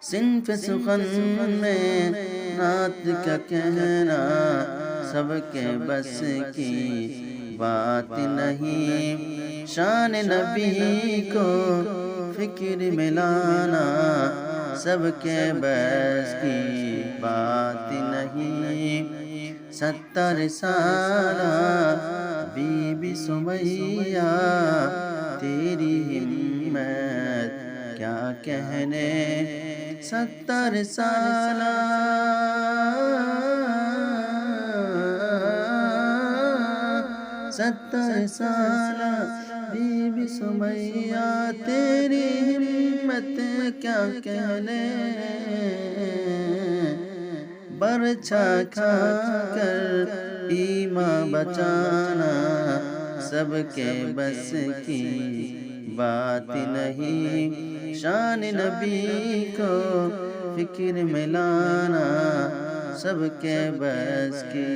صنف سخن میں نعت کا کہنا سب کے بس کی بات نہیں، شان نبی کو فکر میں لانا سب کے بس کی بات نہیں۔ 70 سالہ بی بی سمیہ تیری ہمت کیا کہنے، 70 سالہ بی بی سمیہ تیری ہمت کیا کہنے، برچھا کھا کر ایمان بچانا سب کے بس کی بات نہیں، شان نبی کو فکر میں لانا سب کے بس کی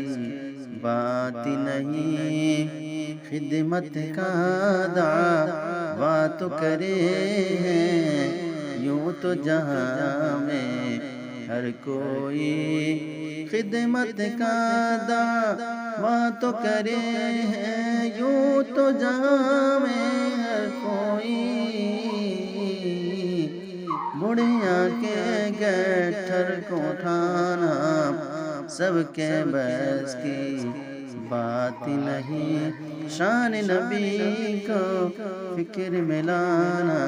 بات نہیں۔ خدمت کا دعویٰ تو کرے ہیں یوں تو جہاں میں ہر کوئی، خدمت کا دعویٰ تو کرے ہیں یوں تو جہاں میں ہر کوئی، بڑھیا کے گٹھر کو اٹھانا سب کے بس کی بات نہیں، شان نبی کو فکر میں لانا